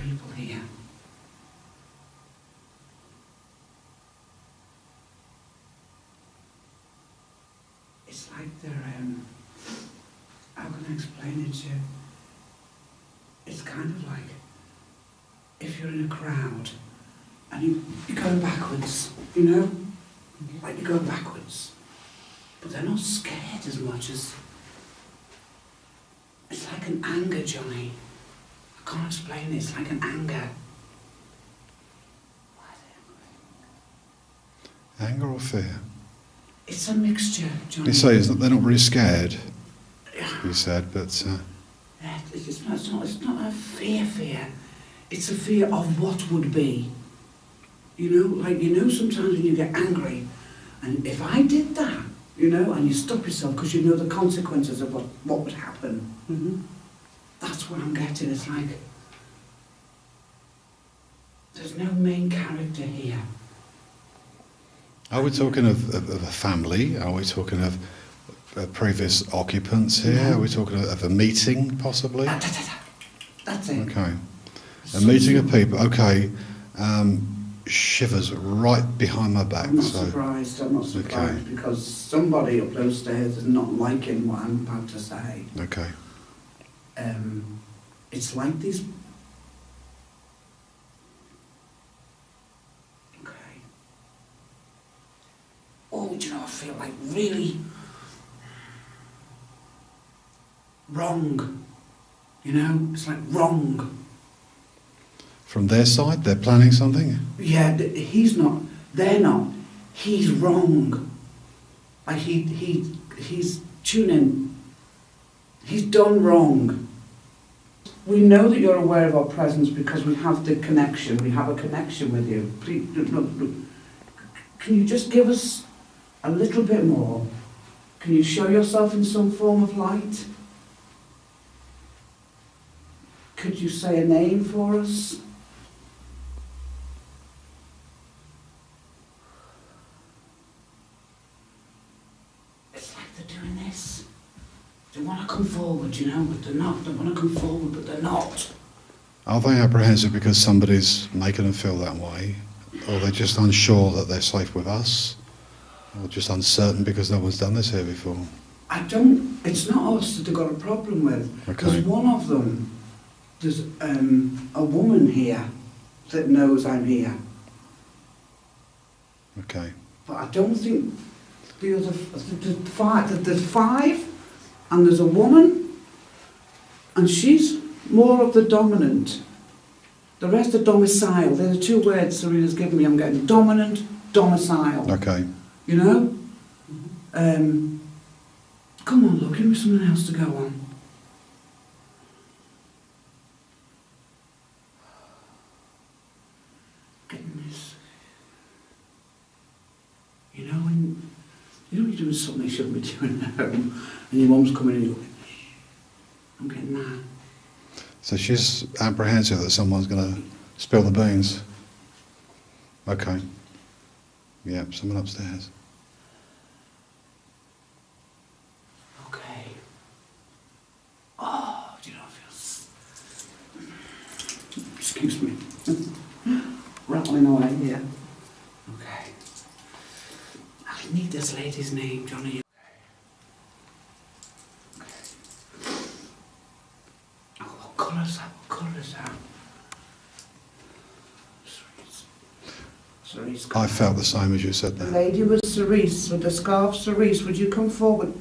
people here. It's like they're, how can I explain it to you? It's kind of like if you're in a crowd and you're going backwards, you know? Like you're going backwards. But they're not scared as much as... It's like an anger, Johnny. I can't explain it. It's like an anger. Why are they angry? Anger or fear? It's a mixture, Johnny. You say they're not really scared, you said, but... Yeah, it's not a fear. It's a fear of what would be. You know, like, you know, sometimes when you get angry, and if I did that, you know, and you stop yourself because you know the consequences of what would happen. Mm-hmm. That's what I'm getting. It's like, there's no main character here. Are we talking of a family? Are we talking of previous occupants here? No. Are we talking of a meeting, possibly? That's it. Okay. A meeting of people. Okay. Shivers right behind my back. I'm not surprised, Okay. Because somebody up those stairs is not liking what I'm about to say. Okay. It's like these... Okay. Oh, do you know, I feel like really... wrong. You know, it's like wrong. From their side, they're planning something? Yeah, he's not, they're not. He's wrong. Like he's tuning. He's done wrong. We know that you're aware of our presence because we have the connection. We have a connection with you. Please, look. Can you just give us a little bit more? Can you show yourself in some form of light? Could you say a name for us? They want to come forward, you know, but they're not. They want to come forward, but they're not. Are they apprehensive because somebody's making them feel that way? Or they're just unsure that they're safe with us? Or just uncertain because no one's done this here before? It's not us that they've got a problem with. Okay. There's one of them, there's a woman here that knows I'm here. Okay. But I don't think the other, there's five, and there's a woman, and she's more of the dominant. The rest are domicile. They're the two words Serena's given me. I'm getting dominant, domicile. Okay. You know? Come on, look, give me something else to go on. Getting this. You know, when you're doing something you shouldn't be doing at home, and your mum's coming in and you're going, I'm getting that. So she's apprehensive that someone's going to spill the beans. Okay. Yeah, someone upstairs. Okay. Oh, do you know, I feel... Excuse me. Rattling away here. Okay. I need this lady's name, Johnny. Okay. Oh, what colour's that? What colour is that? Cerise. I felt the same as you said The that. lady with cerise, with the scarf cerise, would you come forward?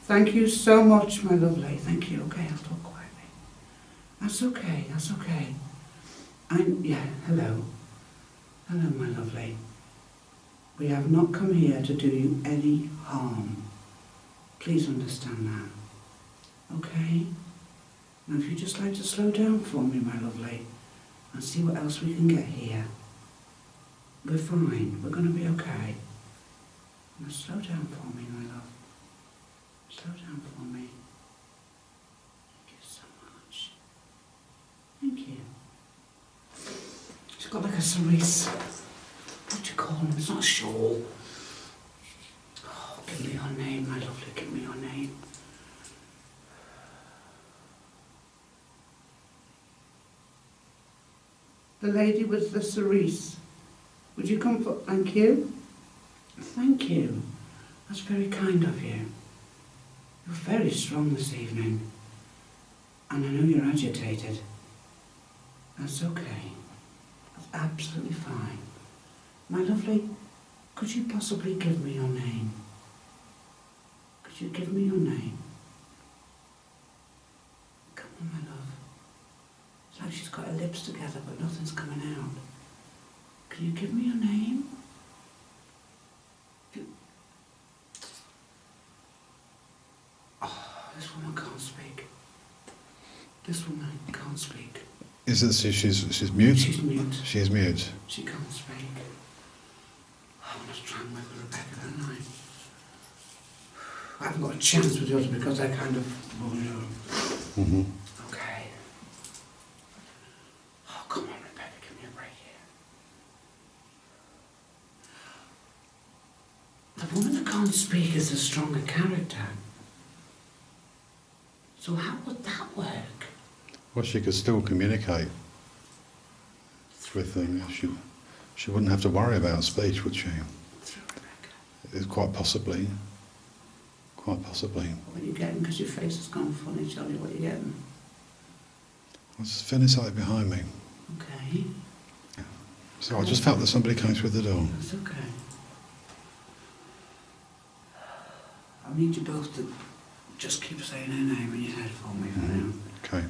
Thank you so much, my lovely. Thank you. Okay, I'll talk quietly. That's okay, that's okay. Hello. Hello, my lovely. We have not come here to do you any harm. Please understand that. Okay? Now, if you'd just like to slow down for me, my lovely, and see what else we can get here. We're fine. We're going to be okay. Now slow down for me, my love. Slow down for me. Thank you so much. Thank you. She's got like a cerise. What do you call them? It's not a shawl. Oh, give me your name, my lovely. Give me your name. The lady with the cerise. Would you come for... Thank you. Thank you. That's very kind of you. You're very strong this evening. And I know you're agitated. That's okay. That's absolutely fine. My lovely, could you possibly give me your name? Could you give me your name? Come on, my love. It's like she's got her lips together, but nothing's coming out. Can you give me your name? Oh, this woman can't speak. This woman can't speak. Is it she's mute? She's mute. She is mute. She can't speak. I want to try and work with Rebecca, don't I haven't got a chance with yours because they're kind of... Mm-hmm. Okay. Oh, come on, Rebecca, give me a break here. The woman that can't speak is a stronger character. So how would that work? Well, she could still communicate with them. She wouldn't have to worry about speech, would she? Through Rebecca. It's quite possibly. Quite possibly. What are you getting? Because your face has gone funny. Tell me what you're getting. I was feeling something behind me. Okay. So I just felt that somebody came through the door. That's okay. I need you both to just keep saying her name in your head for me for now. Okay.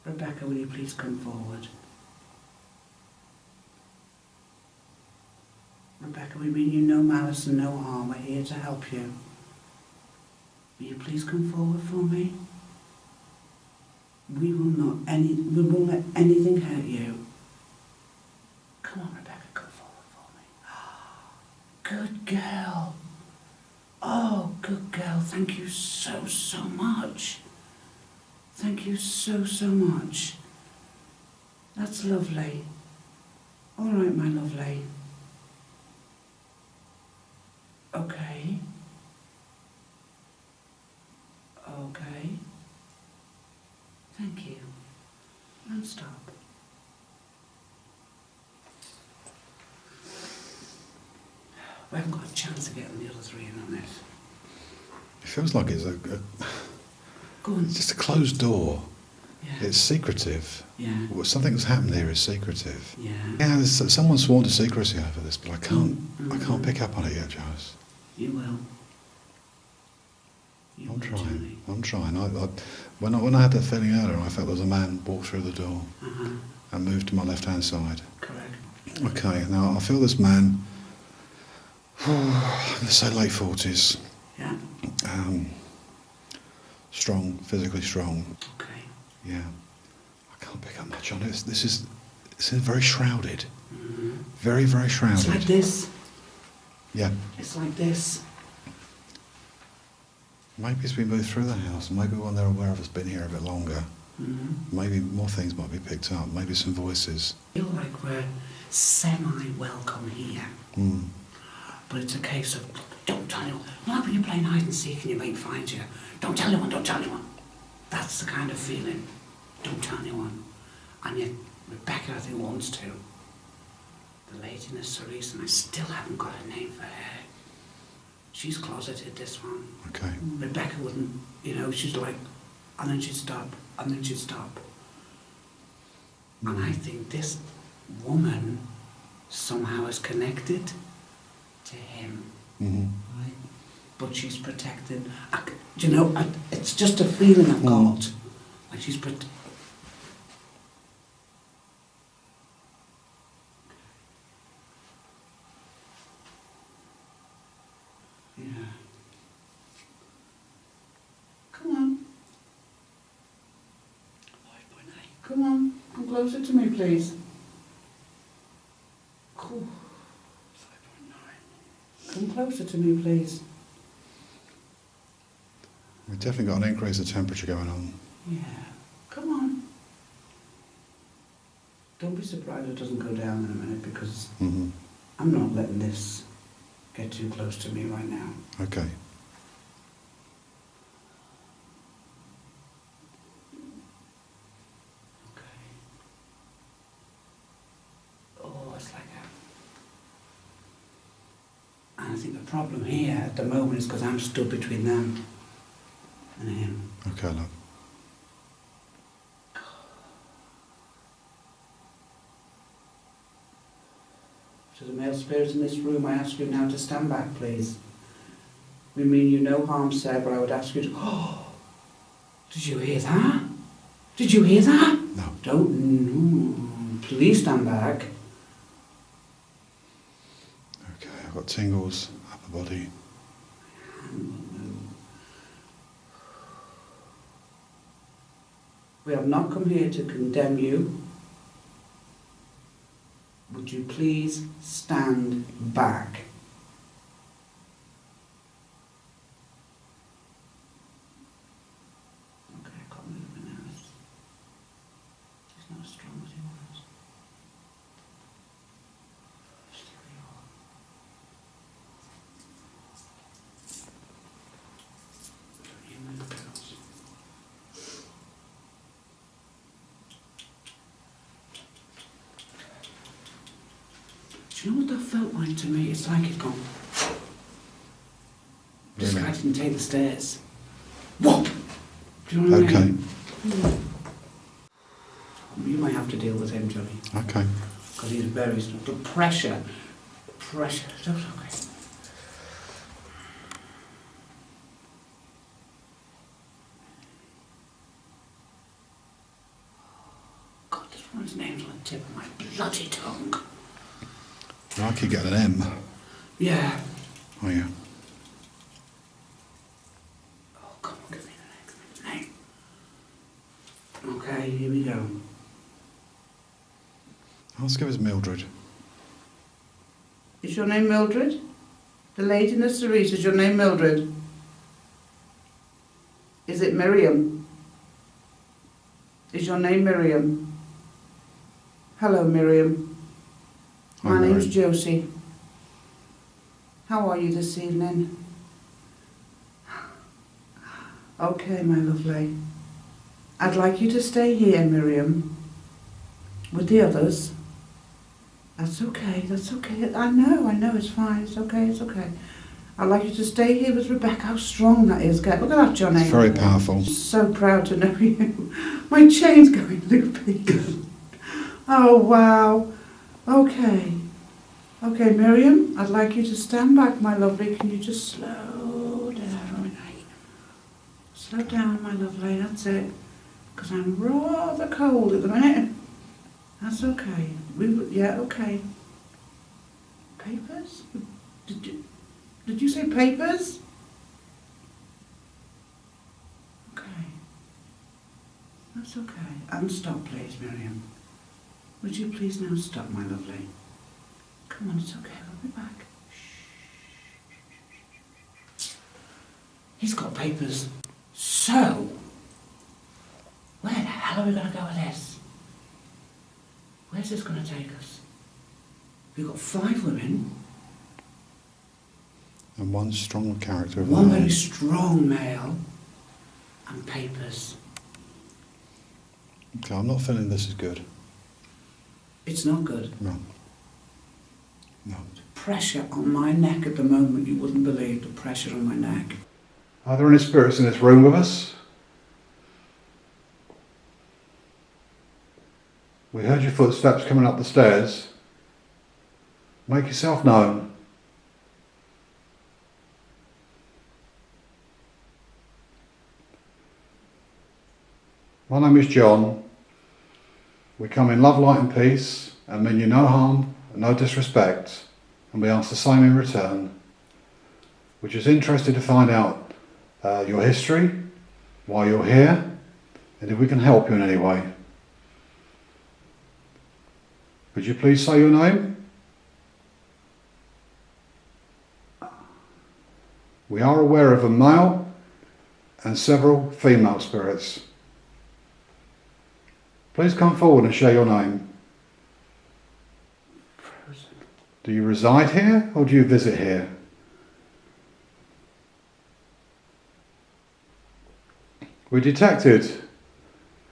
Rebecca, will you please come forward? Rebecca, we mean you no malice and no harm. We're here to help you. Will you please come forward for me? We won't let anything hurt you. Come on, Rebecca, come forward for me. Good girl. Oh, good girl. Thank you so much. Thank you so much. That's lovely. All right, my lovely. Okay. Okay. Thank you. And stop. We haven't got a chance of getting the other three in on this. It feels like it's Go on. just a closed door. Yeah. It's secretive. Yeah. Well, something that's happened here is secretive. Yeah. Yeah, someone's sworn to secrecy over this, but I can't pick up on it yet, Joyce. You will. You I'm will, trying. Johnny. I'm trying. When I had that feeling earlier, I felt there was a man walk through the door and move to my left-hand side. Correct. Okay, now I feel this man, let's say late 40s, Yeah. strong, physically strong. Okay. Yeah, I can't pick up much on it. It's very shrouded. Mm-hmm. Very, very shrouded. It's like this. Yeah. It's like this. Maybe as we move through the house, maybe when they're aware of us being here a bit longer, maybe more things might be picked up, maybe some voices. I feel like we're semi-welcome here. Mm. But it's a case of, don't tell anyone. Like when you're playing hide and seek and your mate finds you. Don't tell anyone, don't tell anyone. That's the kind of feeling. Don't tell anyone. And yet, Rebecca, I think, wants to. The lady in the cerise, and I still haven't got a name for her. She's closeted, this one. Okay. Rebecca wouldn't, she's like, and then she'd stop, and then she'd stop. And I think this woman somehow is connected to him. Mm-hmm. Right? But she's protected. It's just a feeling I've got. Like she's protected. Yeah. Come on. Come on. Come closer to me, please. Cool. 5.9. Come closer to me, please. We've definitely got an increase of temperature going on. Yeah. Come on. Don't be surprised it doesn't go down in a minute because I'm not letting this get too close to me right now. Okay. I think the problem here at the moment is because I'm stood between them and him. Okay, love. To the male spirits in this room, I ask you now to stand back, please. We mean you no harm, sir, but I would ask you to... Oh! Did you hear that? Did you hear that? No. Don't... No. Please stand back. Okay, I've got tingles, upper body. We have not come here to condemn you. Would you please stand back? Okay, I can't move my nose. He's not as strong as he was. Still you are. Don't you move, girls. Do you know what that felt like to me? It's like it's gone. Just like I didn't take the stairs. Whoop! Do you know what I mean? Okay. You might have to deal with him, Johnny. Okay. Because he's very strong. The pressure. Okay. God, this woman's name's on the tip of my bloody tongue. I keep getting an M. Yeah. Oh, yeah. Oh, come on, give me the name. Okay, here we go. Let's give us Mildred. Is your name Mildred? The lady in the cerise, is your name Mildred? Is it Miriam? Is your name Miriam? Hello, Miriam. Hi, My name's Miriam. Josie. How are you this evening? Okay, my lovely. I'd like you to stay here, Miriam, with the others. That's okay. I know, it's fine, it's okay. I'd like you to stay here with Rebecca. How strong that is. Look at that, Johnny. It's very powerful. So proud to know you. My chain's going loopy. Oh, wow. Okay, Miriam, I'd like you to stand back, my lovely. Can you just slow down? Slow down, my lovely, that's it. Because I'm rather cold at the minute. That's okay. Yeah, okay. Papers? Did you say papers? Okay. That's okay. And stop, please, Miriam. Would you please now stop, my lovely? Come on, it's okay, I'll be back. Shh. He's got papers. So, where the hell are we going to go with this? Where's this going to take us? We've got 5 women. And one strong character of One mine. very strong male. And papers. Okay, I'm not feeling this is good. It's not good. No. No. Pressure on my neck at the moment, you wouldn't believe the pressure on my neck. Are there any spirits in this room with us? We heard your footsteps coming up the stairs. Make yourself known. My name is John. We come in love, light and peace and mean you no harm and no disrespect, and we ask the same in return. We're just interested to find out your history, why you're here, and if we can help you in any way. Could you please say your name? We are aware of a male and several female spirits. Please come forward and share your name. Do you reside here or do you visit here? We detected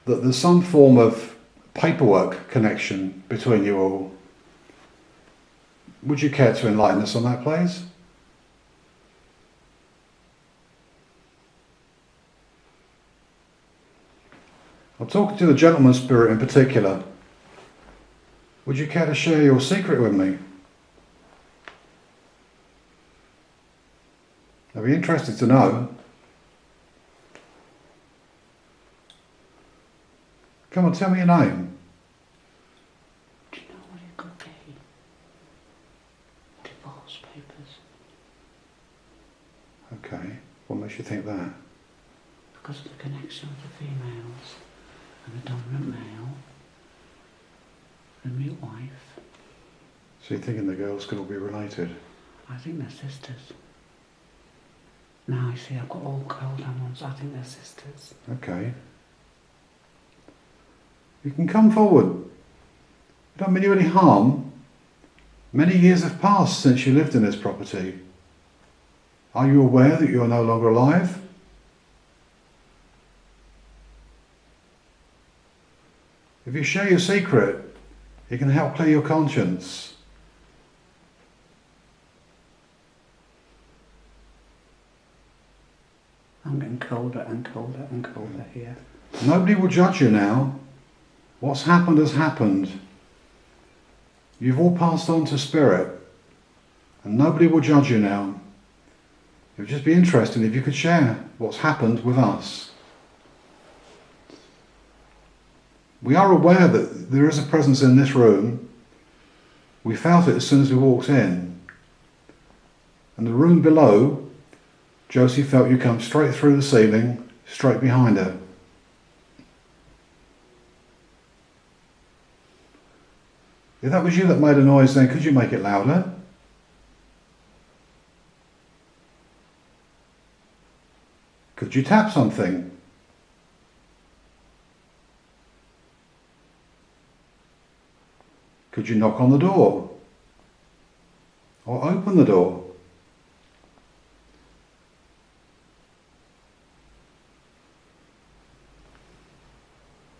that there's some form of paperwork connection between you all. Would you care to enlighten us on that, please? I'm talking to the gentleman spirit in particular. Would you care to share your secret with me? I'd be interested to know. Come on, tell me your name. Do you know what it could be? Divorce papers. Okay, what makes you think that? Because of the connection with the females and the dominant male, the mute wife. So you're thinking the girls could all be related? I think they're sisters. Now I see I've got all cold ones. I think they're sisters. Okay. You can come forward. I don't mean you any harm. Many years have passed since you lived in this property. Are you aware that you are no longer alive? If you share your secret, it can help clear your conscience. I'm getting colder and colder and colder here. Nobody will judge you now. What's happened has happened. You've all passed on to spirit, and nobody will judge you now. It would just be interesting if you could share what's happened with us. We are aware that there is a presence in this room. We felt it as soon as we walked in. And the room below, Josie felt you come straight through the ceiling, straight behind her. If that was you that made a noise, then could you make it louder? Could you tap something? Could you knock on the door? Or open the door?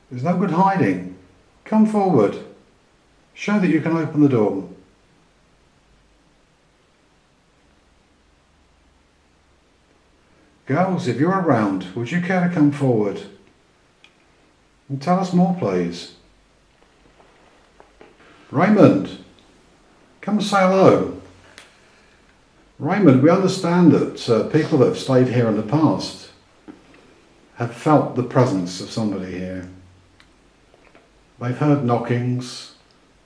There's no good hiding. Come forward. Show that you can open the door. Girls, if you're around, would you care to come forward? And tell us more, please. Raymond, come and say hello. Raymond, we understand that people that have stayed here in the past have felt the presence of somebody here. They've heard knockings.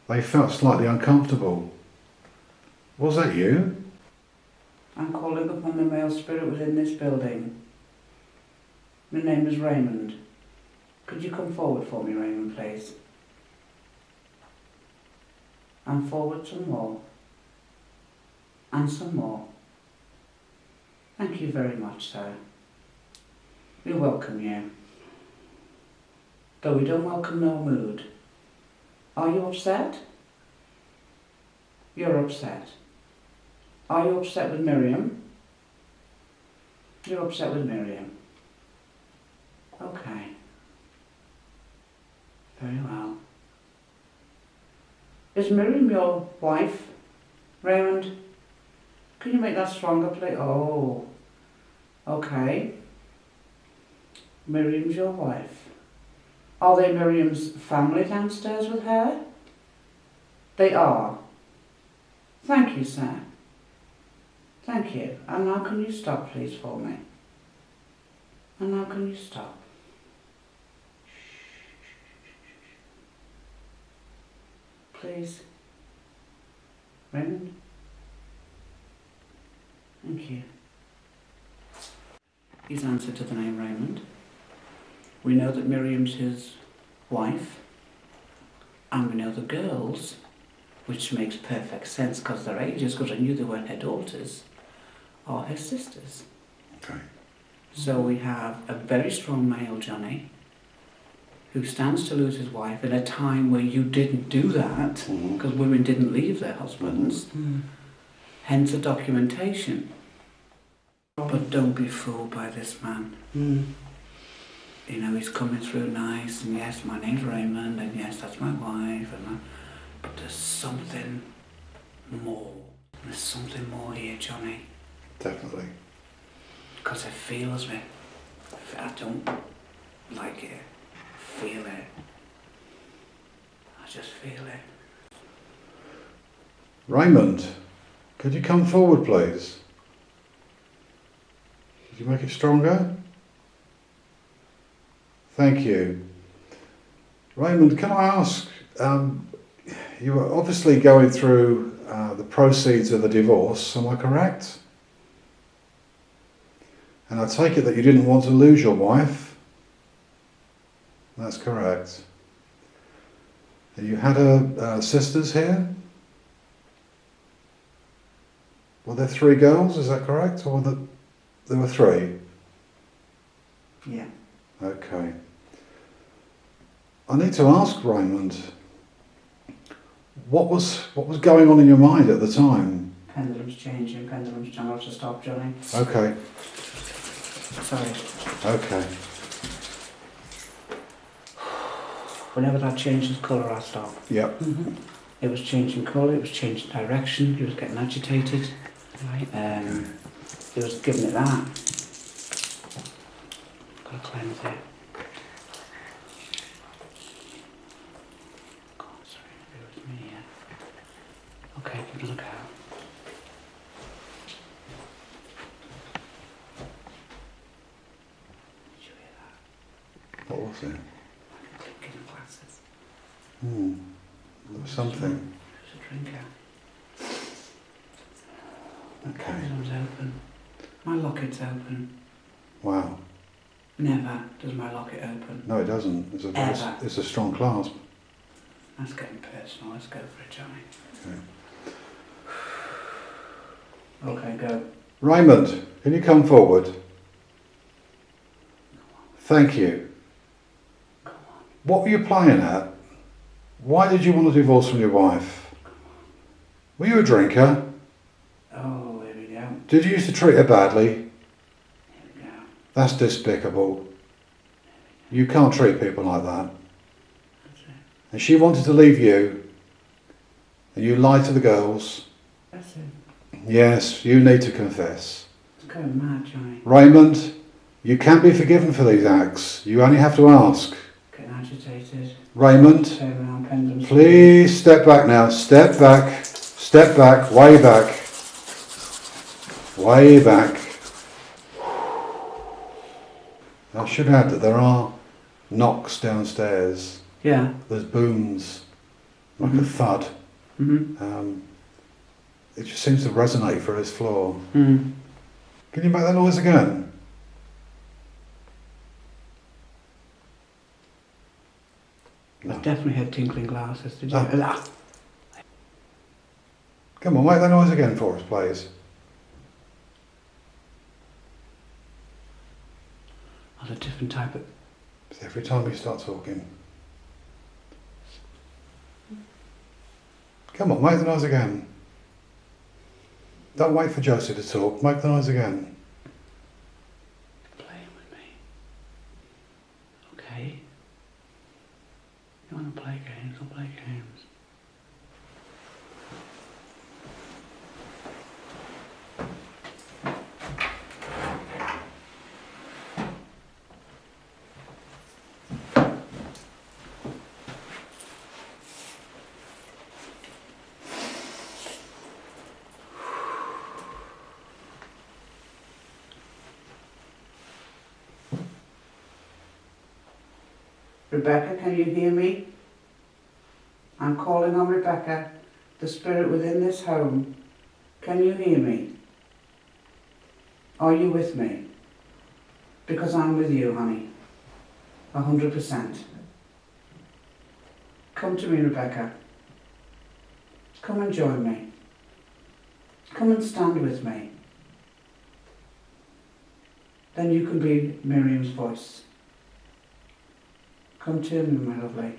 They felt slightly uncomfortable. Was that you? I'm calling upon the male spirit within this building. My name is Raymond. Could you come forward for me, Raymond, please? And forward some more. And some more. Thank you very much, sir. We welcome you. Though we don't welcome no mood. Are you upset? You're upset. Are you upset with Miriam? You're upset with Miriam. Okay. Very well. Is Miriam your wife, Raymond? Can you make that stronger, please? Oh. Okay. Miriam's your wife. Are they Miriam's family downstairs with her? They are. Thank you, sir. Thank you. And now can you stop, please, for me? And now can you stop? Please. Raymond? Thank you. He's answered to the name Raymond. We know that Miriam's his wife, and we know the girls, which makes perfect sense because their ages, because I knew they weren't her daughters, are her sisters. Okay. So we have a very strong male, Johnny, who stands to lose his wife in a time where you didn't do that, because women didn't leave their husbands, hence the documentation. But don't be fooled by this man. You know, he's coming through nice, and yes, my name's Raymond, and yes, that's my wife, but there's something more. There's something more here, Johnny. Definitely. Because it feels me. I don't like it. feel it. I just feel it. Raymond, could you come forward, please? Could you make it stronger? Thank you. Raymond, can I ask, you were obviously going through the proceeds of the divorce, am I correct? And I take it that you didn't want to lose your wife? That's correct. And you had her sisters here? Were there 3 girls, is that correct? Or there were 3? Yeah. Okay. I need to ask Raymond, what was going on in your mind at the time? Pendulum's changing, pendulum's channel to stop, Johnny. Okay. Sorry. Okay. Whenever that changes colour, I stop. Yep. It was changing colour, it was changing direction, he was getting agitated. Right. He was giving it that. Gotta cleanse it. God, sorry, it was me, yeah. Okay, give it a go. Did you hear that? What was it? Clinking of glasses. There was something. It was a drinker. Okay. Pendulum's open. My locket's open. Wow. Never does my locket open. No, it doesn't. Ever. It's a strong clasp. That's getting personal. Let's go for it, Johnny. Okay. Okay, go. Raymond, can you come forward? Thank you. Come on. What were you playing at? Why did you want a divorce from your wife? Were you a drinker? Oh, here we go. Did you used to treat her badly? Here we go. That's despicable. You can't treat people like that. That's it. And she wanted to leave you, and you lied to the girls. That's it. Yes, you need to confess. It's going mad, Johnny. Raymond, you can't be forgiven for these acts. You only have to ask. Getting agitated. Raymond, Turn around, pendulum. please step back now. Step back. Step back. Way back. Way back. I should add that there are knocks downstairs. Yeah. There's booms, like a thud. It just seems to resonate through his floor. Can you make that noise again? I definitely had tinkling glasses. Did you? Ah. Come on, make that noise again for us, please. That's a different type of... It's every time you start talking. Come on, make the noise again. Don't wait for Josie to talk, make the noise again. Playing with me. Okay. You want to play games? I'll play games. Rebecca, can you hear me? I'm calling on Rebecca, the spirit within this home. Can you hear me? Are you with me? Because I'm with you, honey. 100%. Come to me, Rebecca. Come and join me. Come and stand with me. Then you can be Miriam's voice. Come to me, my lovely.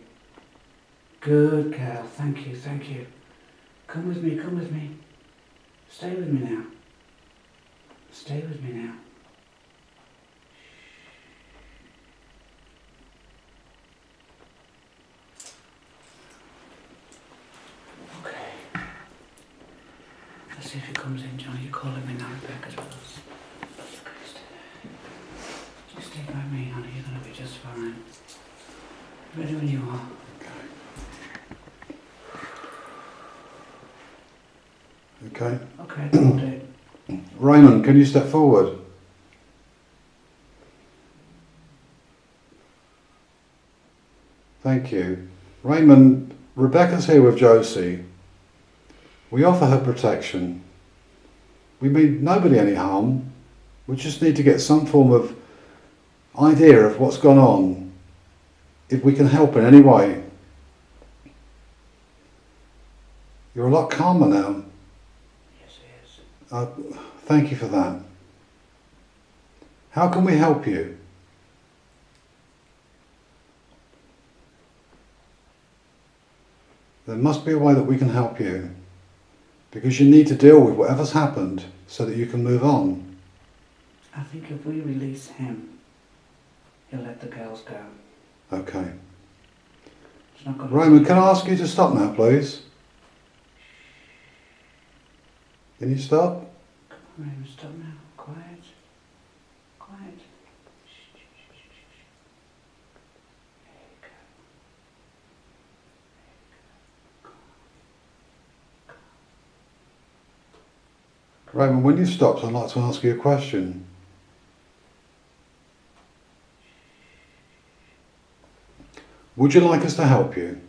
Good girl, thank you, thank you. Come with me, come with me. Stay with me now. Stay with me now. Okay. Let's see if he comes in, John. You're calling me now, Rebecca's with us. Just stay by me, honey. You're going to be just fine. Ready when you are. Okay. Okay, I'll do it. Raymond, can you step forward? Thank you. Raymond, Rebecca's here with Josie. We offer her protection. We mean nobody any harm. We just need to get some form of idea of what's gone on, if we can help in any way. You're a lot calmer now. Yes, it is. Thank you for that. How can we help you? There must be a way that we can help you, because you need to deal with whatever's happened so that you can move on. I think if we release him, he'll let the girls go. Okay. It's not gonna Raymond, can I ask you to stop now, please? Can you stop? Come on, Raymond, stop now. Quiet. Quiet. Shh. There you go. Raymond, when you've stopped, I'd like to ask you a question. Would you like us to help you?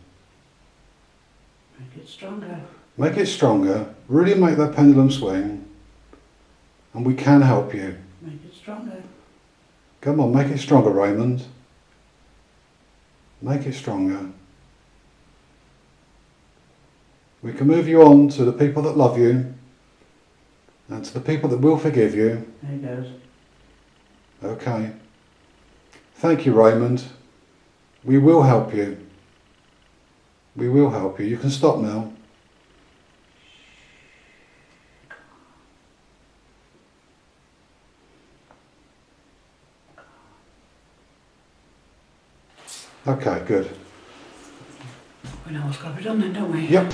Make it stronger. Make it stronger, really make that pendulum swing, and we can help you. Make it stronger. Come on, make it stronger, Raymond. Make it stronger. We can move you on to the people that love you, and to the people that will forgive you. There he goes. Okay. Thank you, Raymond. We will help you. We will help you. You can stop now. Okay, good. We know what's got to be done then, don't we? Yep.